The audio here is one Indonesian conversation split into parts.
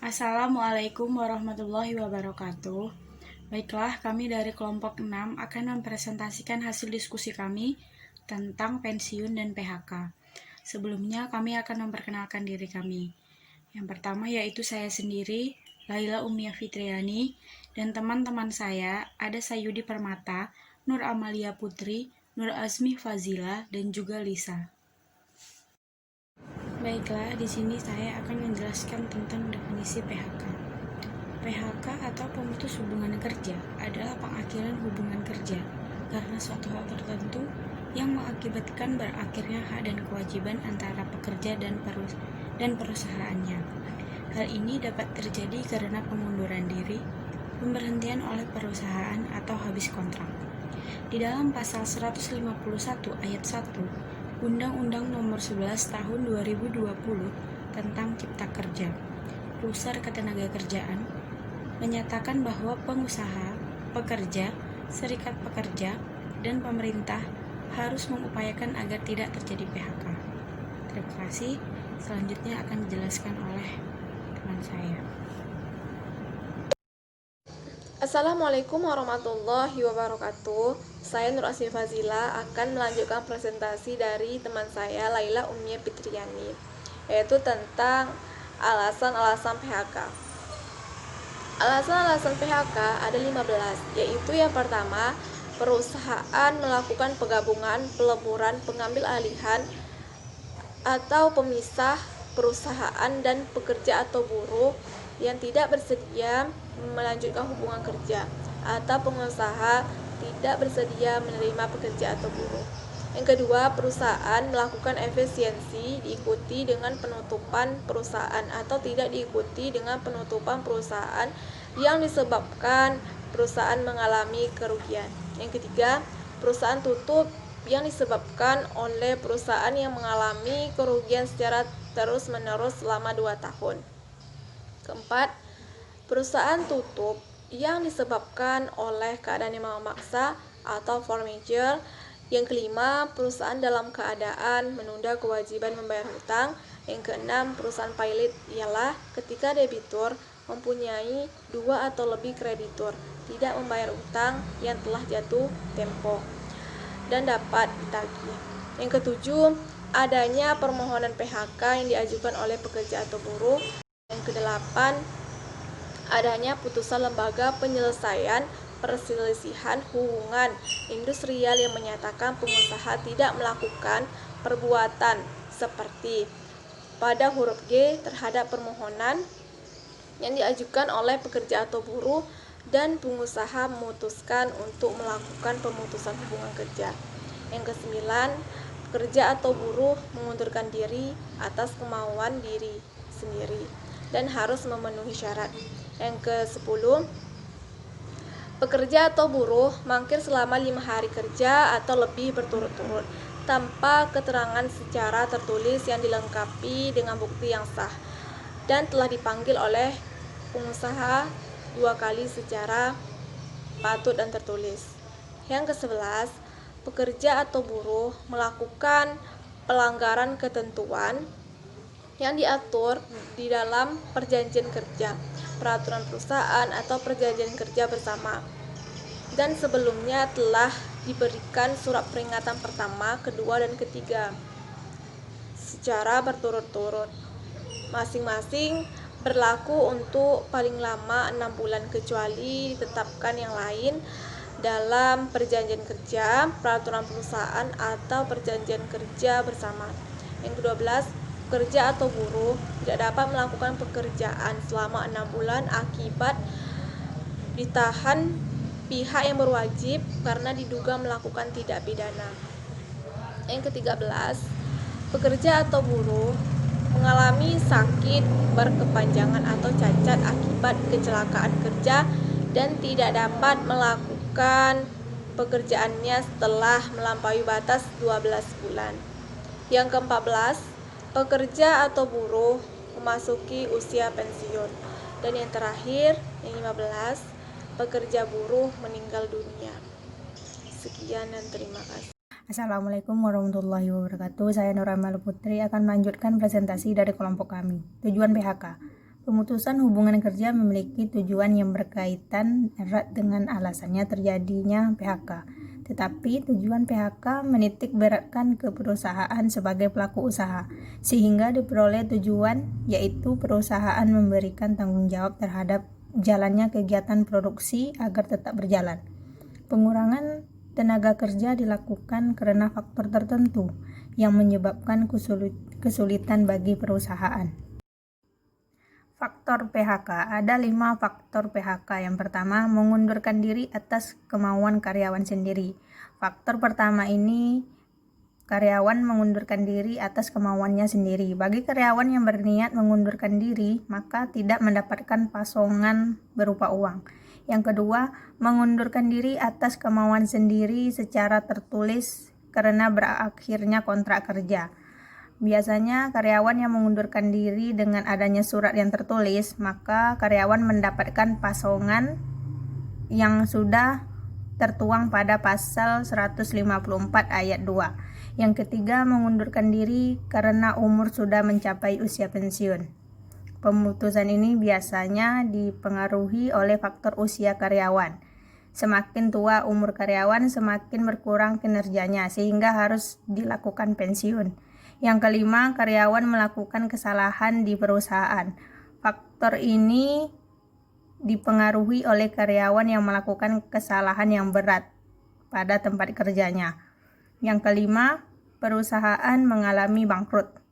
Assalamualaikum warahmatullahi wabarakatuh. Baiklah, kami dari kelompok 6 akan mempresentasikan hasil diskusi kami tentang pensiun dan PHK. Sebelumnya, kami akan memperkenalkan diri kami. Yang pertama yaitu saya sendiri, Laila Umia Fitriani, dan teman-teman saya ada Sayudi Permata, Nur Amalia Putri, Nur Azmi Fazila, dan juga Lisa. Baiklah, di sini saya akan menjelaskan tentang definisi PHK. PHK atau pemutus hubungan kerja adalah pengakhiran hubungan kerja karena suatu hal tertentu yang mengakibatkan berakhirnya hak dan kewajiban antara pekerja dan perusahaannya. Hal ini dapat terjadi karena pengunduran diri, pemberhentian oleh perusahaan, atau habis kontrak. Di dalam pasal 151 ayat 1 Undang-Undang Nomor 11 Tahun 2020 tentang Cipta Kerja, Pusar Ketenagakerjaan, menyatakan bahwa pengusaha, pekerja, serikat pekerja, dan pemerintah harus mengupayakan agar tidak terjadi PHK. Terima kasih. Selanjutnya akan dijelaskan oleh teman saya. Assalamualaikum warahmatullahi wabarakatuh. Saya Nur Azmi Fazila akan melanjutkan presentasi dari teman saya Laila Umia Fitriani, yaitu tentang alasan-alasan PHK. Alasan-alasan PHK ada 15, yaitu yang pertama, perusahaan melakukan penggabungan, peleburan, pengambil alihan, atau pemisah perusahaan dan pekerja atau buruh yang tidak bersedia melanjutkan hubungan kerja, atau pengusaha tidak bersedia menerima pekerja atau buruh. Yang kedua, perusahaan melakukan efisiensi diikuti dengan penutupan perusahaan atau tidak diikuti dengan penutupan perusahaan yang disebabkan perusahaan mengalami kerugian. Yang ketiga, perusahaan tutup yang disebabkan oleh perusahaan yang mengalami kerugian secara terus-menerus selama 2 tahun. Keempat, perusahaan tutup yang disebabkan oleh keadaan yang memaksa atau force majeure. Yang kelima, perusahaan dalam keadaan menunda kewajiban membayar hutang. Yang keenam, perusahaan pailit ialah ketika debitur mempunyai 2 atau lebih kreditur tidak membayar hutang yang telah jatuh tempo dan dapat ditagih. Yang ketujuh, adanya permohonan PHK yang diajukan oleh pekerja atau buruh. Yang kedelapan, adanya putusan lembaga penyelesaian perselisihan hubungan industrial yang menyatakan pengusaha tidak melakukan perbuatan seperti pada huruf G terhadap permohonan yang diajukan oleh pekerja atau buruh dan pengusaha memutuskan untuk melakukan pemutusan hubungan kerja. Yang kesembilan, pekerja atau buruh mengundurkan diri atas kemauan diri sendiri dan harus memenuhi syarat. Yang ke-10, pekerja atau buruh mangkir selama 5 hari kerja atau lebih berturut-turut tanpa keterangan secara tertulis yang dilengkapi dengan bukti yang sah dan telah dipanggil oleh pengusaha 2 kali secara patut dan tertulis. Yang ke-11, pekerja atau buruh melakukan pelanggaran ketentuan yang diatur di dalam perjanjian kerja, peraturan perusahaan atau perjanjian kerja bersama, dan sebelumnya telah diberikan surat peringatan pertama, kedua, dan ketiga secara berturut-turut, masing-masing berlaku untuk paling lama 6 bulan kecuali ditetapkan yang lain dalam perjanjian kerja, peraturan perusahaan, atau perjanjian kerja bersama. Yang ke-12, pekerja atau buruh tidak dapat melakukan pekerjaan selama 6 bulan akibat ditahan pihak yang berwajib karena diduga melakukan tindak pidana. Yang ke-13, pekerja atau buruh mengalami sakit berkepanjangan atau cacat akibat kecelakaan kerja dan tidak dapat melakukan pekerjaannya setelah melampaui batas 12 bulan. Yang ke-14, pekerja atau buruh memasuki usia pensiun. Dan yang terakhir, yang 15, pekerja buruh meninggal dunia. Sekian dan terima kasih. Assalamualaikum warahmatullahi wabarakatuh. Saya Nur Amalia Putri akan melanjutkan presentasi dari kelompok kami. Tujuan PHK. Pemutusan hubungan kerja memiliki tujuan yang berkaitan erat dengan alasannya terjadinya PHK. Tetapi tujuan PHK menitik beratkan ke perusahaan sebagai pelaku usaha, sehingga diperoleh tujuan yaitu perusahaan memberikan tanggung jawab terhadap jalannya kegiatan produksi agar tetap berjalan. Pengurangan tenaga kerja dilakukan karena faktor tertentu yang menyebabkan kesulitan bagi perusahaan. Faktor PHK. Ada 5 faktor PHK. Yang pertama, mengundurkan diri atas kemauan karyawan sendiri. Faktor pertama ini, karyawan mengundurkan diri atas kemauannya sendiri. Bagi karyawan yang berniat mengundurkan diri, maka tidak mendapatkan pasongan berupa uang. Yang kedua, mengundurkan diri atas kemauan sendiri secara tertulis karena berakhirnya kontrak kerja. Biasanya karyawan yang mengundurkan diri dengan adanya surat yang tertulis, maka karyawan mendapatkan pasongan yang sudah tertuang pada pasal 154 ayat 2. Yang ketiga, mengundurkan diri karena umur sudah mencapai usia pensiun. Pemutusan ini biasanya dipengaruhi oleh faktor usia karyawan. Semakin tua umur karyawan, semakin berkurang kinerjanya, sehingga harus dilakukan pensiun. Yang kelima, karyawan melakukan kesalahan di perusahaan. Faktor ini dipengaruhi oleh karyawan yang melakukan kesalahan yang berat pada tempat kerjanya. Yang kelima, perusahaan mengalami bangkrut.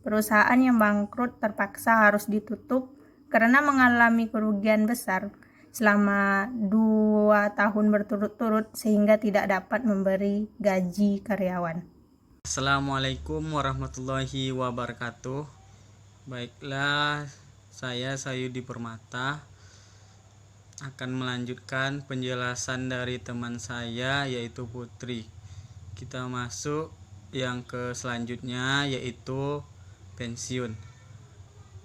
Perusahaan yang bangkrut terpaksa harus ditutup karena mengalami kerugian besar selama 2 tahun berturut-turut sehingga tidak dapat memberi gaji karyawan. Assalamualaikum warahmatullahi wabarakatuh. Baiklah, saya Sayudi Permata akan melanjutkan penjelasan dari teman saya yaitu Putri. Kita masuk yang ke selanjutnya yaitu pensiun.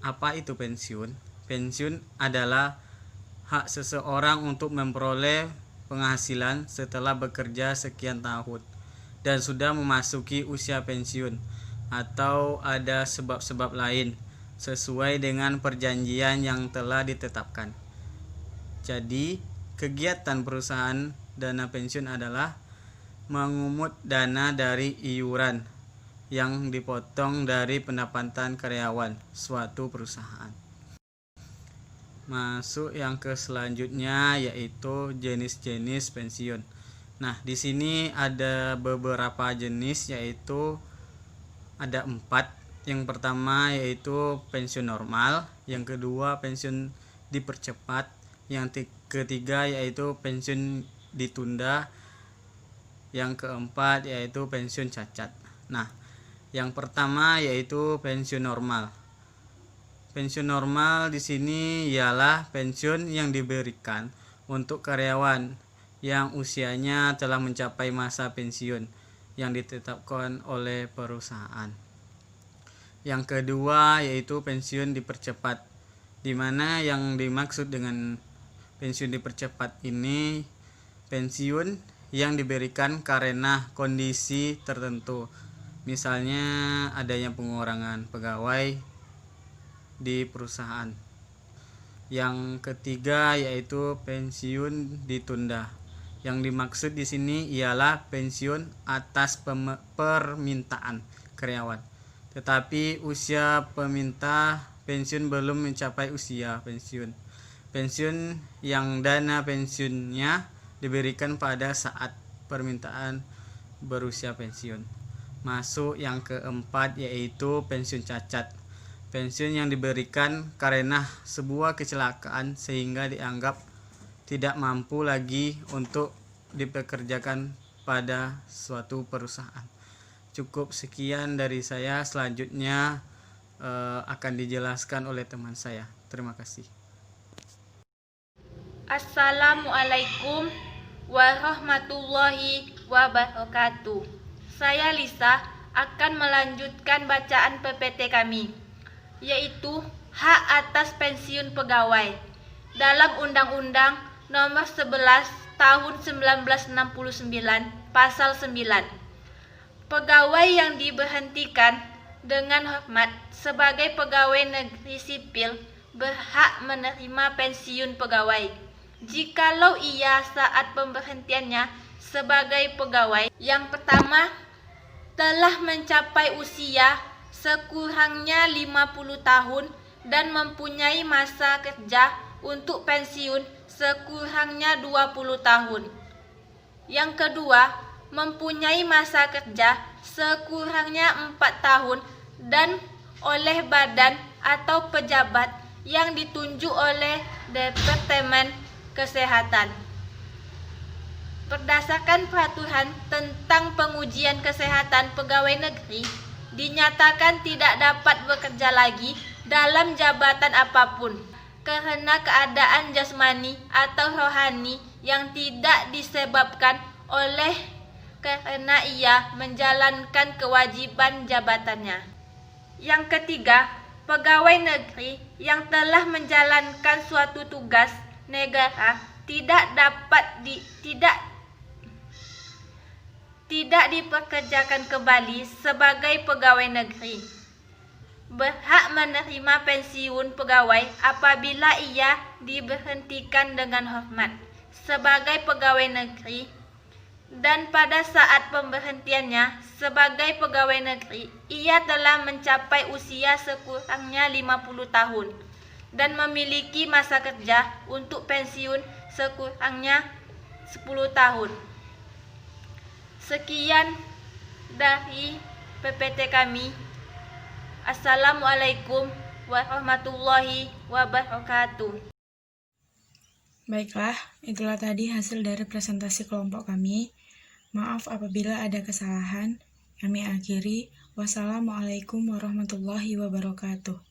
Apa itu pensiun? Pensiun adalah hak seseorang untuk memperoleh penghasilan setelah bekerja sekian tahun dan sudah memasuki usia pensiun, atau ada sebab-sebab lain sesuai dengan perjanjian yang telah ditetapkan. Jadi, kegiatan perusahaan dana pensiun adalah mengumpul dana dari iuran yang dipotong dari pendapatan karyawan suatu perusahaan. Masuk yang ke selanjutnya yaitu jenis-jenis pensiun. Nah, di sini ada beberapa jenis, yaitu ada 4. Yang pertama yaitu pensiun normal, yang kedua pensiun dipercepat, yang ketiga yaitu pensiun ditunda, yang keempat yaitu pensiun cacat. Nah, yang pertama yaitu pensiun normal. Pensiun normal di sini ialah pensiun yang diberikan untuk karyawan yang usianya telah mencapai masa pensiun yang ditetapkan oleh perusahaan. Yang kedua yaitu pensiun dipercepat, di mana yang dimaksud dengan pensiun dipercepat ini pensiun yang diberikan karena kondisi tertentu, misalnya adanya pengurangan pegawai di perusahaan. Yang ketiga yaitu pensiun ditunda. Yang dimaksud di sini ialah pensiun atas permintaan karyawan, tetapi usia peminta pensiun belum mencapai usia pensiun. Pensiun yang dana pensiunnya diberikan pada saat permintaan berusia pensiun. Masuk yang keempat yaitu pensiun cacat. Pensiun yang diberikan karena sebuah kecelakaan sehingga dianggap tidak mampu lagi untuk dipekerjakan pada suatu perusahaan. Cukup sekian dari saya. Selanjutnya akan dijelaskan oleh teman saya. Terima kasih. Assalamualaikum warahmatullahi wabarakatuh. Saya Lisa akan melanjutkan bacaan PPT kami, yaitu hak atas pensiun pegawai. Dalam Undang-Undang Nomor 11 Tahun 1969 Pasal 9, pegawai yang diberhentikan dengan hormat sebagai pegawai negeri sipil berhak menerima pensiun pegawai. Jikalau ia saat pemberhentiannya sebagai pegawai yang pertama telah mencapai usia sekurangnya 50 tahun dan mempunyai masa kerja untuk pensiun sekurangnya 20 tahun. Yang kedua, mempunyai masa kerja sekurangnya 4 tahun dan oleh badan atau pejabat yang ditunjuk oleh Departemen Kesehatan. Berdasarkan peraturan tentang pengujian kesehatan pegawai negeri, dinyatakan tidak dapat bekerja lagi dalam jabatan apapun karena keadaan jasmani atau rohani yang tidak disebabkan oleh karena ia menjalankan kewajiban jabatannya. Yang ketiga, pegawai negeri yang telah menjalankan suatu tugas negara tidak dipekerjakan kembali sebagai pegawai negeri. Berhak menerima pensiun pegawai apabila ia diberhentikan dengan hormat sebagai pegawai negeri dan pada saat pemberhentiannya sebagai pegawai negeri ia telah mencapai usia sekurangnya 50 tahun dan memiliki masa kerja untuk pensiun sekurangnya 10 tahun. Sekian dari PPT kami. Assalamualaikum warahmatullahi wabarakatuh. Baiklah, itulah tadi hasil dari presentasi kelompok kami. Maaf apabila ada kesalahan. Kami akhiri. Wassalamualaikum warahmatullahi wabarakatuh.